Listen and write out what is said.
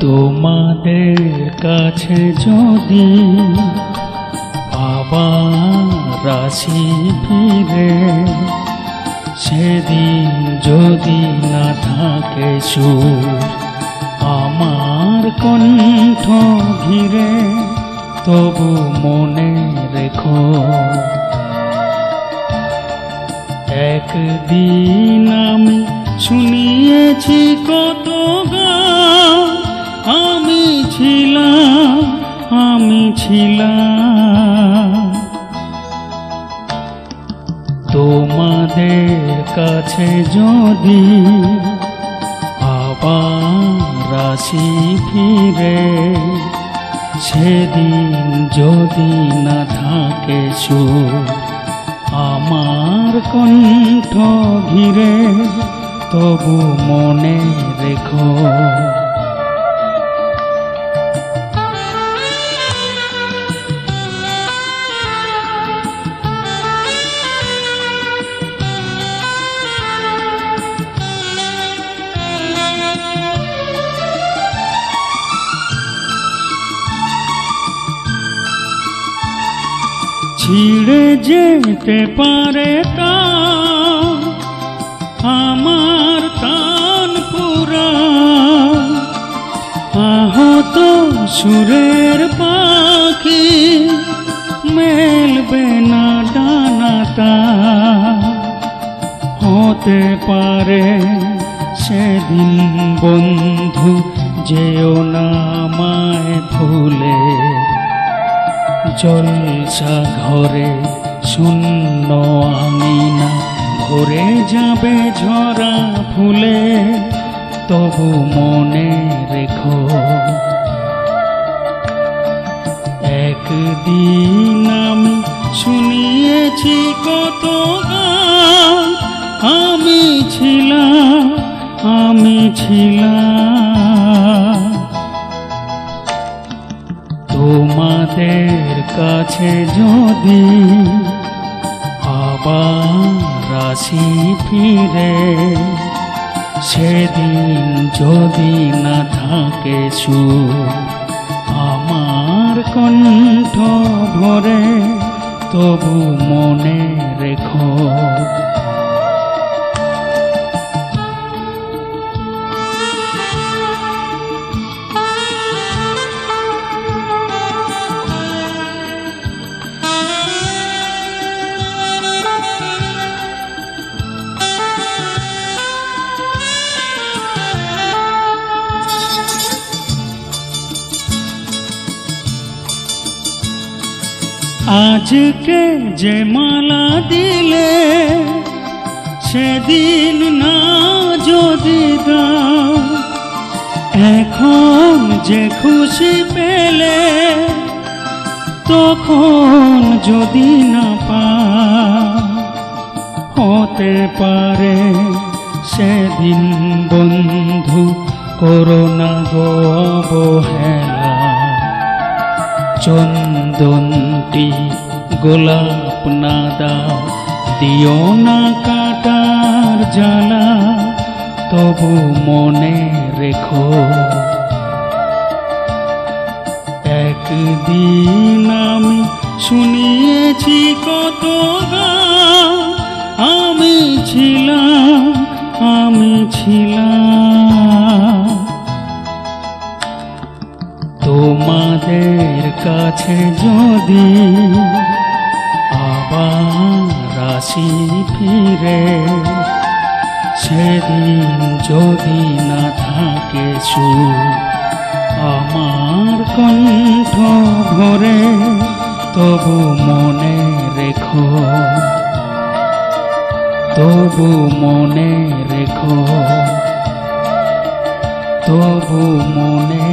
তোমাদের কাছে যদি আবার আসি ফিরে, সেদিন যদি না থাকে সুর আমার কণ্ঠ ঘিরে, তবু মনে রেখো একদিন আমি শুনিয়েছি কত গান, আমি ছিলাম তোমাদের কাছে যদি আবার আসি ফিরে, সেদিন যদি না থাকে সুর আমার কণ্ঠ ঘিরে, তবু মনে রেখো ছিড়ে যেতে পারে তা আমার কান পুরা, আহত সুরের পাখি মেলবে না ডানাটা, হতে পারে সেদিন বন্ধু যেও না আমায় ভুলে, জলসা ঘরে শূন্য আঙিনা ভরে যাবে ঝরা ফুলে, তবু মনে রেখো একদিন আমি শুনিয়েছি কত গান, আমি ছিলাম তোমাদের কাছে যদি আবার আসি ফিরে, সেদিন যদি না থাকে সুর আমার কণ্ঠ ভরে, তবু মনে রেখো আজকে যে মালা দিলে, সেদিন না যদি দাও, এখন যে খুশি পেলে, তখন যদি না পাও, হতে পারে সেদিন বন্ধু করোনা গো অবহেলা, চন্দনটি গোলাপ না দাও, দিও না কাটার জ্বালা, তবু মনে রেখো একদিন আমি শুনিয়েছি কত গান, আমি ছিলাম তোমাদের কাছে যদি আবার আসি ফিরে, সেদিন যদি না থাকে সুর আমার কণ্ঠ ভরে, তবু মনে রেখো তবু মনে রেখো তবু মনে